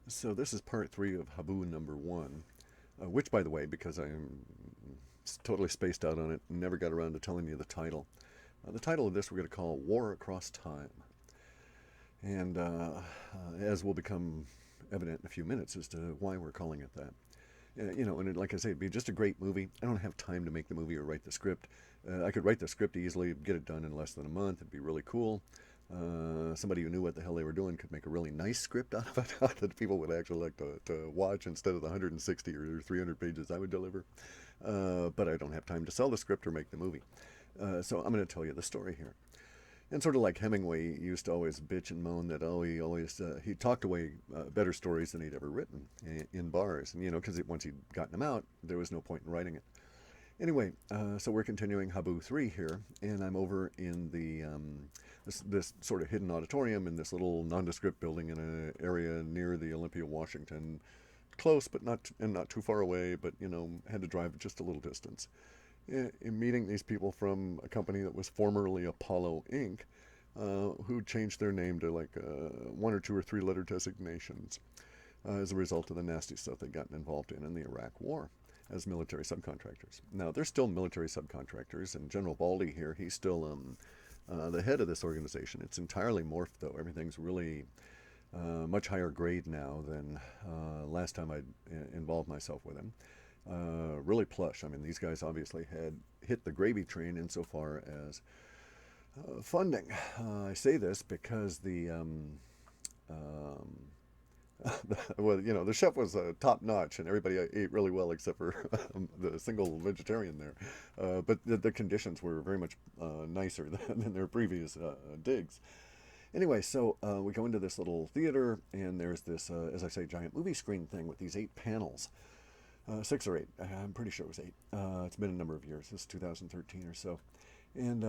So this is part three of Haboo number one, which, by the way, because I'm totally spaced out on it, never got around to telling you the title. The title of this we're going to call War Across Time. And as will become evident in a few minutes as to why we're calling it that. And like I say, it'd be just a great movie. I don't have time to make the movie or write the script. I could write the script easily, get it done in less than a month. It'd be really cool. Somebody who knew what the hell they were doing could make a really nice script out of it that people would actually like to watch instead of the 160 or 300 pages I would deliver. But I don't have time to sell the script or make the movie. So I'm going to tell you the story here. And sort of like Hemingway used to always bitch and moan that he talked away better stories than he'd ever written in bars, and because once he'd gotten them out, there was no point in writing it. Anyway, so we're continuing Haboo 3 here, and I'm over in this sort of hidden auditorium in this little nondescript building in an area near the Olympia, Washington, close but not too far away, but had to drive just a little distance. In meeting these people from a company that was formerly Apollo Inc., who changed their name to like one or two or three letter designations as a result of the nasty stuff they'd gotten involved in the Iraq War as military subcontractors. Now, they're still military subcontractors, and General Baldy here, he's still the head of this organization. It's entirely morphed, though. Everything's really much higher grade now than last time I involved myself with him. Really plush. I mean, these guys obviously had hit the gravy train insofar as funding. I say this because um, well, the chef was top notch, and everybody ate really well except for the single vegetarian there. But the conditions were very much nicer than their previous digs. Anyway, so we go into this little theater, and there's this, as I say, giant movie screen thing with these 8 panels. 6 or 8. I'm pretty sure it was 8. It's been a number of years. This is 2013 or so. And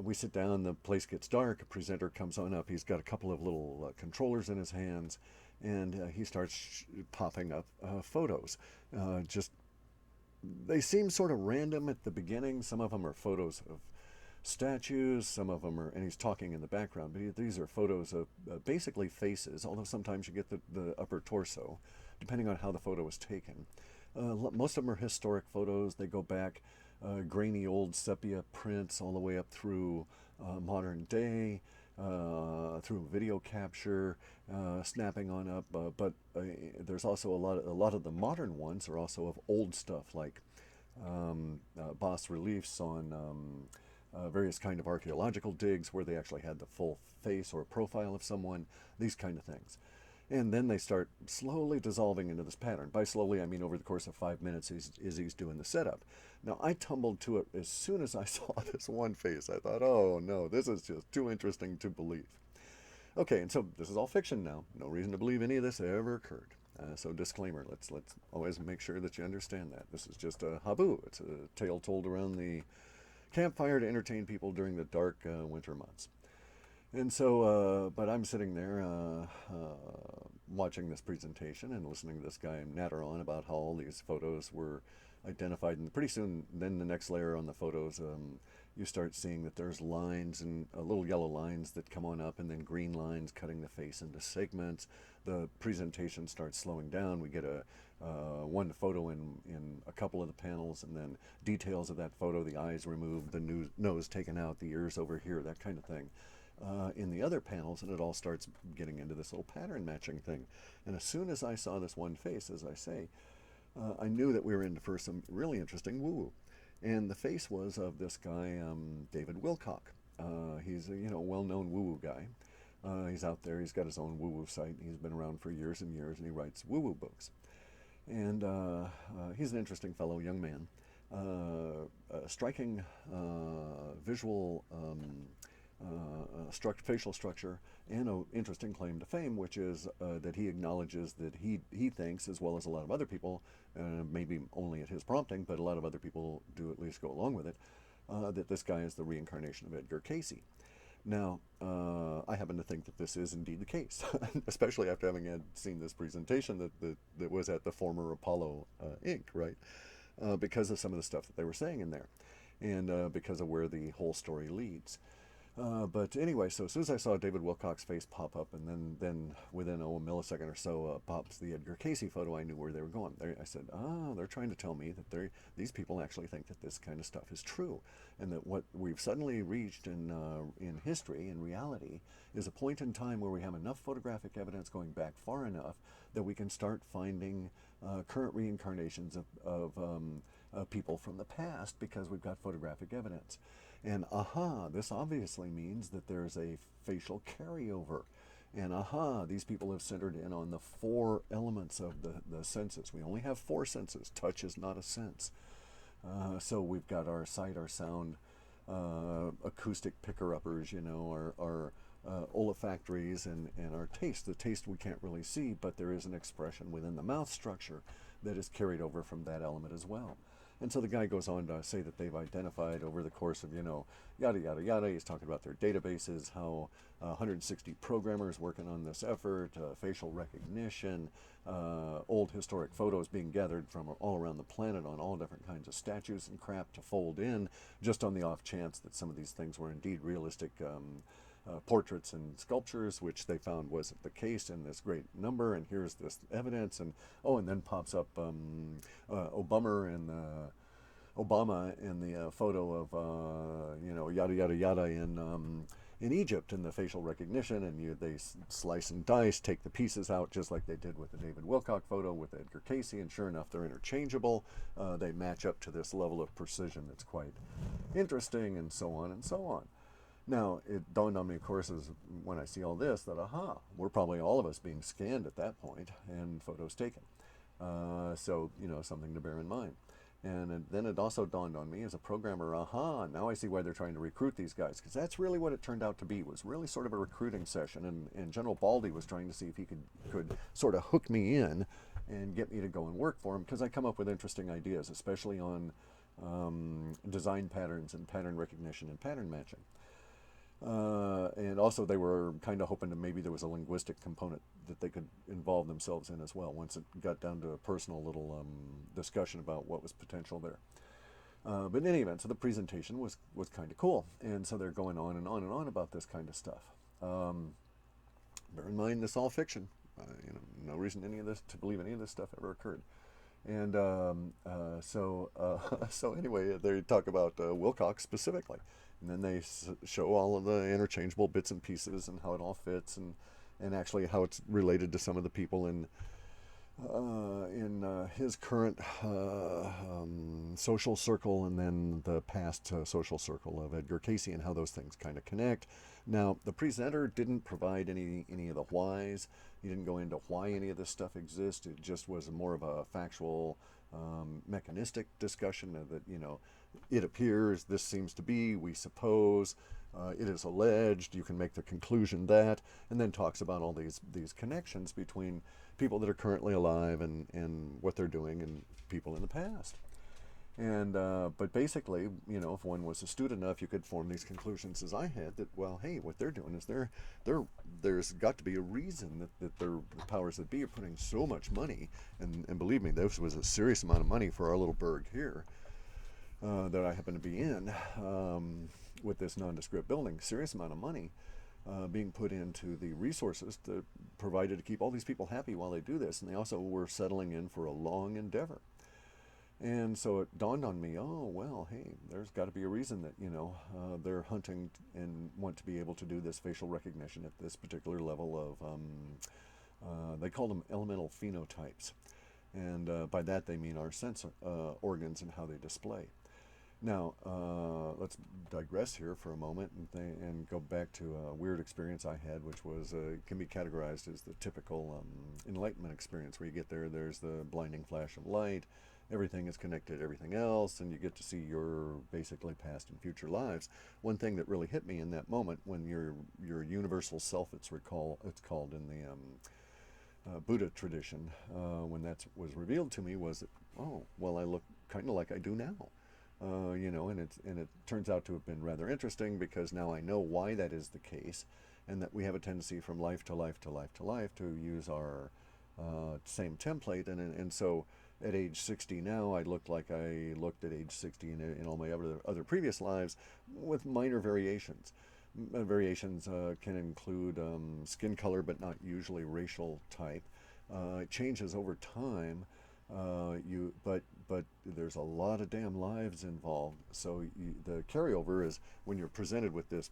we sit down. The place gets dark. A presenter comes on up. He's got a couple of little controllers in his hands, and he starts popping up photos. Just they seem sort of random at the beginning. Some of them are photos of statues. Some of them are, and he's talking in the background. But these are photos of basically faces. Although sometimes you get the upper torso, depending on how the photo was taken. Most of them are historic photos. They go back grainy old sepia prints all the way up through modern day, through video capture, snapping on up. But there's also a lot of the modern ones are also of old stuff like bas reliefs on various kind of archaeological digs where they actually had the full face or profile of someone. These kind of things. And then they start slowly dissolving into this pattern. By slowly, I mean over the course of 5 minutes as he's doing the setup. Now, I tumbled to it as soon as I saw this one face. I thought, oh no, this is just too interesting to believe. Okay, and so this is all fiction now. No reason to believe any of this ever occurred. So disclaimer, let's always make sure that you understand that. This is just a haboo. It's a tale told around the campfire to entertain people during the dark winter months. And so, but I'm sitting there watching this presentation and listening to this guy natter on about how all these photos were identified. And pretty soon, then the next layer on the photos, you start seeing that there's lines and little yellow lines that come on up, and then green lines cutting the face into segments. The presentation starts slowing down. We get a one photo in a couple of the panels, and then details of that photo: the eyes removed, the nose taken out, the ears over here, that kind of thing. In the other panels, and it all starts getting into this little pattern matching thing. And as soon as I saw this one face, as I say, I knew that we were in for some really interesting woo-woo. And the face was of this guy, David Wilcock. He's a well-known woo-woo guy. He's out there. He's got his own woo-woo site. He's been around for years and years, and he writes woo-woo books. And he's an interesting fellow, young man. Striking visual facial structure, and an interesting claim to fame, which is that he acknowledges that he thinks, as well as a lot of other people, maybe only at his prompting, but a lot of other people do at least go along with it, that this guy is the reincarnation of Edgar Cayce. Now, I happen to think that this is indeed the case, especially after having seen this presentation that was at the former Apollo Inc., right? Because of some of the stuff that they were saying in there, and because of where the whole story leads. But anyway, so as soon as I saw David Wilcock's face pop up, and then within a millisecond or so pops the Edgar Casey photo, I knew where they were going. I said, they're trying to tell me that these people actually think that this kind of stuff is true, and that what we've suddenly reached in history, in reality, is a point in time where we have enough photographic evidence going back far enough that we can start finding current reincarnations of people from the past because we've got photographic evidence. And this obviously means that there's a facial carryover. And these people have centered in on the four elements of the senses. We only have four senses. Touch is not a sense. So we've got our sight, our sound, acoustic picker-uppers, our olfactories, and our taste. The taste we can't really see, but there is an expression within the mouth structure that is carried over from that element as well. And so the guy goes on to say that they've identified over the course of, yada, yada, yada. He's talking about their databases, how 160 programmers working on this effort, facial recognition, old historic photos being gathered from all around the planet on all different kinds of statues and crap to fold in, just on the off chance that some of these things were indeed realistic portraits and sculptures, which they found wasn't the case in this great number. And here's this evidence, and then pops up Obama in the photo of yada yada yada in Egypt in the facial recognition, and they slice and dice, take the pieces out just like they did with the David Wilcock photo with Edgar Casey, and sure enough, they're interchangeable. They match up to this level of precision that's quite interesting, and so on and so on. Now, it dawned on me, of course, as when I see all this, that we're probably all of us being scanned at that point and photos taken. So, something to bear in mind. And then it also dawned on me as a programmer, now I see why they're trying to recruit these guys, because that's really what it turned out to be, was really sort of a recruiting session, and General Baldy was trying to see if he could sort of hook me in and get me to go and work for him, because I come up with interesting ideas, especially on design patterns and pattern recognition and pattern matching. And also they were kind of hoping that maybe there was a linguistic component that they could involve themselves in as well, once it got down to a personal little discussion about what was potential there. But in any event, so the presentation was kind of cool. And so they're going on and on and on about this kind of stuff. Bear in mind, this is all fiction. No reason to believe any of this stuff ever occurred. And so anyway, they talk about Wilcox specifically. And then they show all of the interchangeable bits and pieces and how it all fits, and actually how it's related to some of the people in his current social circle, and then the past social circle of Edgar Casey, and how those things kind of connect. Now, the presenter didn't provide any of the whys. He didn't go into why any of this stuff exists. It just was more of a factual, mechanistic discussion of that, it appears, this seems to be, we suppose, it is alleged, you can make the conclusion that, and then talks about all these connections between people that are currently alive and what they're doing, and people in the past. And but basically, if one was astute enough, you could form these conclusions as I had, that, well, hey, what they're doing is there's got to be a reason that the powers that be are putting so much money, and believe me, this was a serious amount of money for our little burg here that I happen to be in, with this nondescript building. Serious amount of money being put into the resources that provided to keep all these people happy while they do this, and they also were settling in for a long endeavor. And so it dawned on me, oh, well, hey, there's got to be a reason that, they're hunting and want to be able to do this facial recognition at this particular level of, they call them elemental phenotypes. And by that they mean our sense organs and how they display. Now, let's digress here for a moment and go back to a weird experience I had, which was can be categorized as the typical enlightenment experience, where you get there's the blinding flash of light, everything is connected to everything else, and you get to see your basically past and future lives. One thing that really hit me in that moment, when your universal self, it's called in the Buddha tradition, when that was revealed to me, was that, oh, well, I look kind of like I do now. And it turns out to have been rather interesting, because now I know why that is the case, and that we have a tendency from life to life to life to life to use our same template, and so at age 60 now, I look like I looked at age 60 in all my other previous lives, with minor variations. Variations can include skin color, but not usually racial type. It changes over time. But there's a lot of damn lives involved. So the carryover is when you're presented with this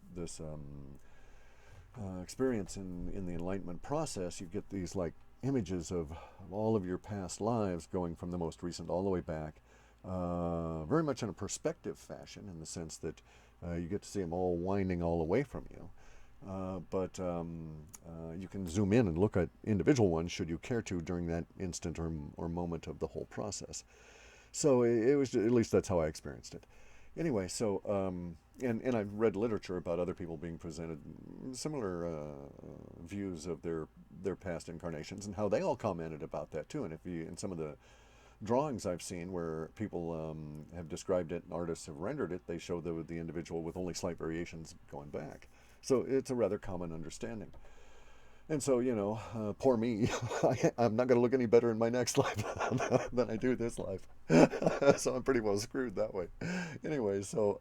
experience in the enlightenment process, you get these like images of all of your past lives going from the most recent all the way back, very much in a perspective fashion, in the sense that you get to see them all winding all away from you. But you can zoom in and look at individual ones should you care to during that instant or moment of the whole process. So it was, at least that's how I experienced it. Anyway, so and I've read literature about other people being presented similar views of their past incarnations and how they all commented about that too. And if you in some of the drawings I've seen where people have described it and artists have rendered it, they show the individual with only slight variations going back. So it's a rather common understanding. And so, poor me, I'm not going to look any better in my next life than I do this life. So I'm pretty well screwed that way. Anyway, so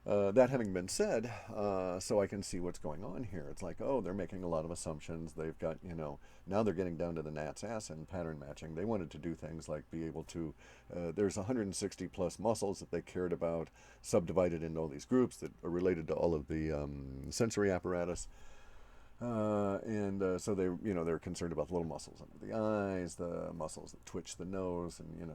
that having been said, so I can see what's going on here. It's like, oh, they're making a lot of assumptions. They've got, now they're getting down to the gnat's ass in pattern matching. They wanted to do things like be able to, there's 160 plus muscles that they cared about, subdivided into all these groups that are related to all of the sensory apparatus. And so they're concerned about the little muscles under the eyes, the muscles that twitch the nose, and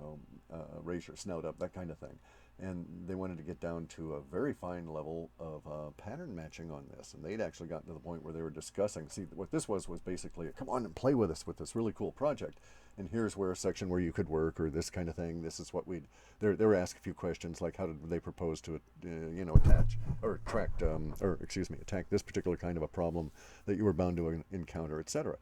raise your snout up, that kind of thing. And they wanted to get down to a very fine level of pattern matching on this. And they'd actually gotten to the point where they were discussing. See, what this was basically, come on and play with us with this really cool project. And here's where a section where you could work, or this kind of thing. This is what we'd. They were asked a few questions like, how did they propose to, attach or attract, attack this particular kind of a problem that you were bound to encounter, etc.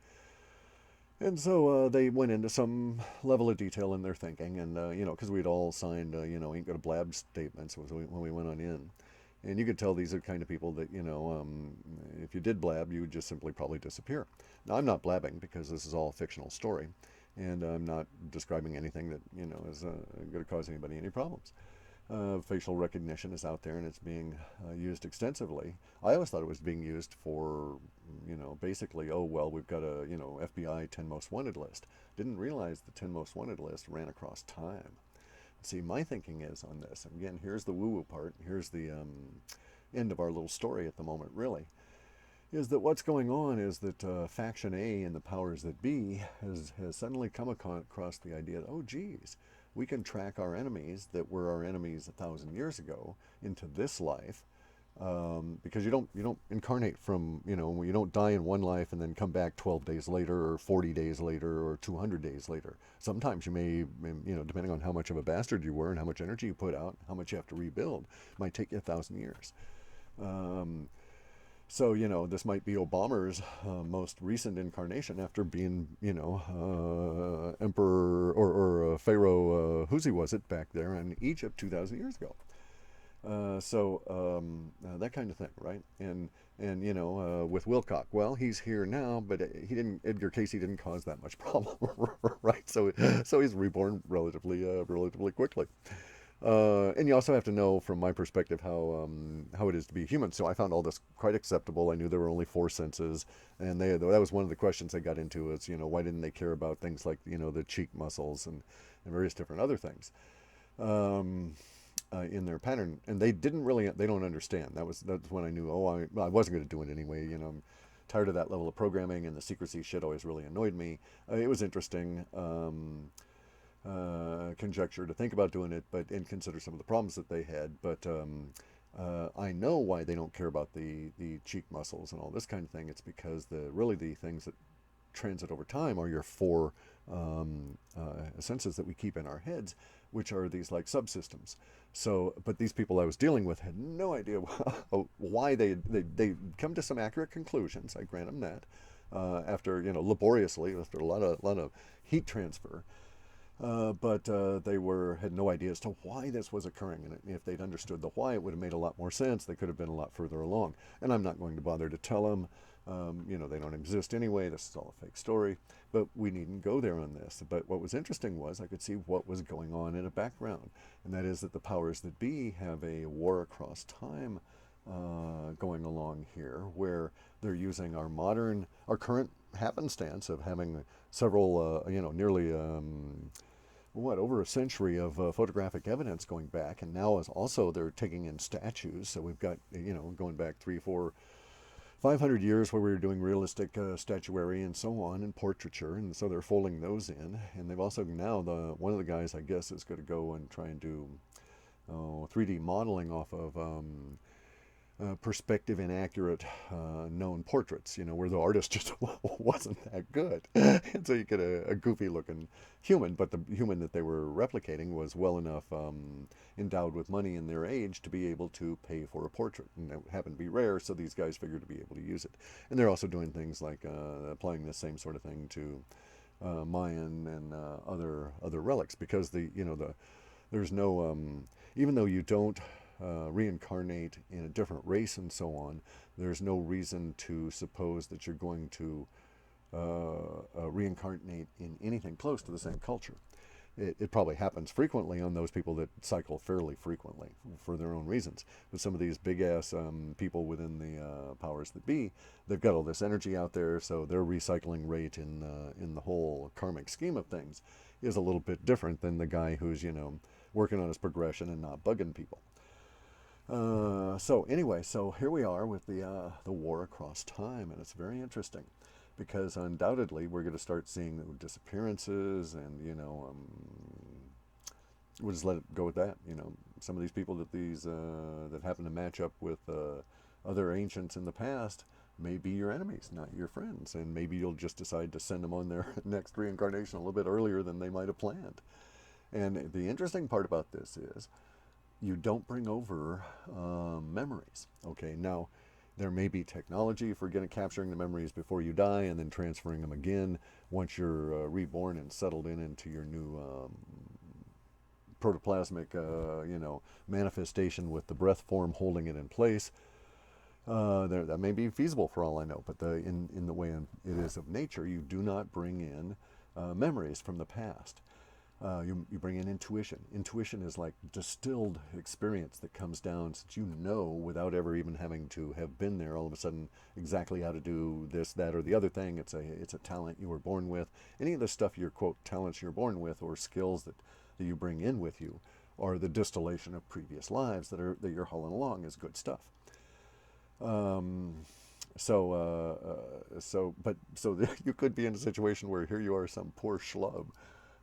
And so they went into some level of detail in their thinking, and because we'd all signed, ain't gonna blab statements when we went on in, and you could tell these are the kind of people that if you did blab, you would just simply probably disappear. Now I'm not blabbing because this is all a fictional story, and I'm not describing anything that is going to cause anybody any problems. Facial recognition is out there and it's being used extensively. I always thought it was being used for, basically, oh, well, we've got a, FBI 10 most wanted list. Didn't realize the 10 most wanted list ran across time. See, my thinking is on this, and again, here's the woo-woo part, here's the end of our little story at the moment, really, is that what's going on is that Faction A and the powers that be has suddenly come across the idea that, oh, geez, we can track our enemies that were our enemies 1,000 years ago into this life, because you don't incarnate from you don't die in one life and then come back 12 days later or 40 days later or 200 days later. Sometimes you may depending on how much of a bastard you were and how much energy you put out, how much you have to rebuild, it might take you 1,000 years. So, this might be Obama's most recent incarnation after being, Emperor or Pharaoh, whose was it back there in Egypt 2,000 years ago. That kind of thing, right? And with Wilcock, well, he's here now, but Edgar Casey didn't cause that much problem, right? So he's reborn relatively quickly. And you also have to know, from my perspective, how it is to be human. So I found all this quite acceptable. I knew there were only 4 senses, and that was one of the questions they got into. Is why didn't they care about things like the cheek muscles and various different other things in their pattern, and they don't understand. That's when I knew. Oh, I wasn't going to do it anyway. I'm tired of that level of programming, and the secrecy shit always really annoyed me. It was interesting. Conjecture to think about doing it, and consider some of the problems that they had. But I know why they don't care about the cheek muscles and all this kind of thing. It's because the things that transit over time are your 4 senses that we keep in our heads, which are these like subsystems. So, but these people I was dealing with had no idea why they come to some accurate conclusions. I grant them that after laboriously, after a lot of heat transfer. But they had no idea as to why this was occurring. And if they'd understood the why, it would have made a lot more sense. They could have been a lot further along. And I'm not going to bother to tell them. They don't exist anyway. This is all a fake story. But we needn't go there on this. But what was interesting was I could see what was going on in a background. And that is that the powers that be have a war across time going along here, where they're using our current happenstance of having several, nearly over a century of photographic evidence going back, and now is also they're taking in statues. So we've got going back 3, 4, 500 years where we were doing realistic statuary and so on and portraiture, and so they're folding those in. And they've also now the one of the guys I guess is going to go and try and do 3D modeling off of perspective inaccurate known portraits, where the artist just wasn't that good. And so you get a goofy looking human, but the human that they were replicating was well enough endowed with money in their age to be able to pay for a portrait. And it happened to be rare, so these guys figured to be able to use it. And they're also doing things like applying the same sort of thing to Mayan and other relics, because there's no even though you don't reincarnate in a different race and so on, there's no reason to suppose that you're going to reincarnate in anything close to the same culture. It probably happens frequently on those people that cycle fairly frequently for their own reasons. But some of these big ass people within the powers that be, they've got all this energy out there, so their recycling rate in the whole karmic scheme of things is a little bit different than the guy who's working on his progression and not bugging people. So anyway, so here we are with the war across time, and it's very interesting because undoubtedly we're going to start seeing the disappearances, and we'll just let it go with that. Some of these people that happen to match up with other ancients in the past may be your enemies, not your friends, and maybe you'll just decide to send them on their next reincarnation a little bit earlier than they might have planned. And the interesting part about this is you don't bring over memories. Okay, now there may be technology for capturing the memories before you die and then transferring them again once you're reborn and settled into your new protoplasmic, manifestation with the breath form holding it in place. That may be feasible for all I know, but in the way it is of nature, you do not bring in memories from the past. You bring in intuition. Intuition is like distilled experience that comes down since without ever even having to have been there all of a sudden exactly how to do this, that, or the other thing. It's a talent you were born with. Any of the stuff your quote talents you're born with or skills that you bring in with you are the distillation of previous lives that you're hauling along as good stuff. Um, so you could be in a situation where here you are, some poor schlub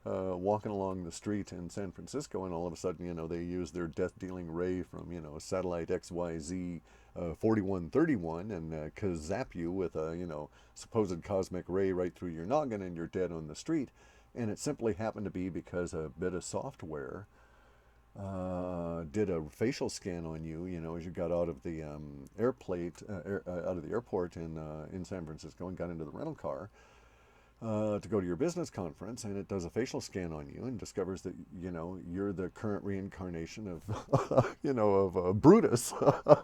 walking along the street in San Francisco, and all of a sudden, they use their death-dealing ray from, satellite XYZ 4131 and zap you with a, supposed cosmic ray right through your noggin, and you're dead on the street. And it simply happened to be because a bit of software did a facial scan on you, as you got out of the out of the airport in San Francisco and got into the rental car to go to your business conference, and it does a facial scan on you and discovers that you're the current reincarnation of of Brutus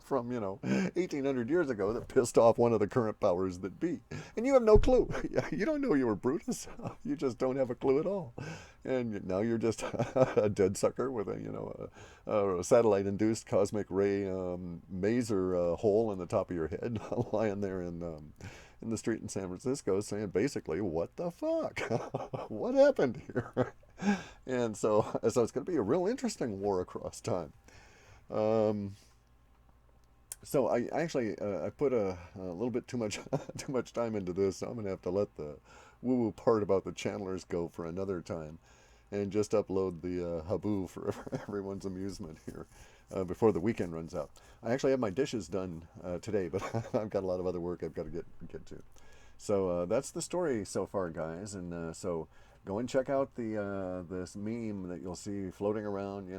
from 1800 years ago that pissed off one of the current powers that be, and you have no clue. You don't know you were Brutus. You just don't have a clue at all, and now you're just a dead sucker with a satellite-induced cosmic ray maser hole in the top of your head, lying there in the street in San Francisco, saying basically, what the fuck? What happened here? And so it's going to be a real interesting war across time. Um, so I actually I put a little bit too much too much time into this, so I'm going to have to let the woo-woo part about the channelers go for another time, and just upload the haboo for everyone's amusement here before the weekend runs out. I actually have my dishes done today, but I've got a lot of other work I've got to get to. So that's the story so far, guys. And so go and check out the this meme that you'll see floating around.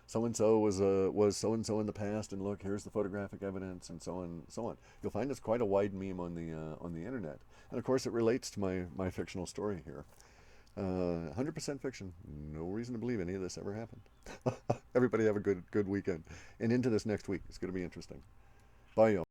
So and so was so and so in the past, and look, here's the photographic evidence, and so on and so on. You'll find it's quite a wide meme on the internet, and of course it relates to my fictional story here. 100% fiction. No reason to believe any of this ever happened. Everybody have a good weekend, and into this next week. It's going to be interesting. Bye, y'all.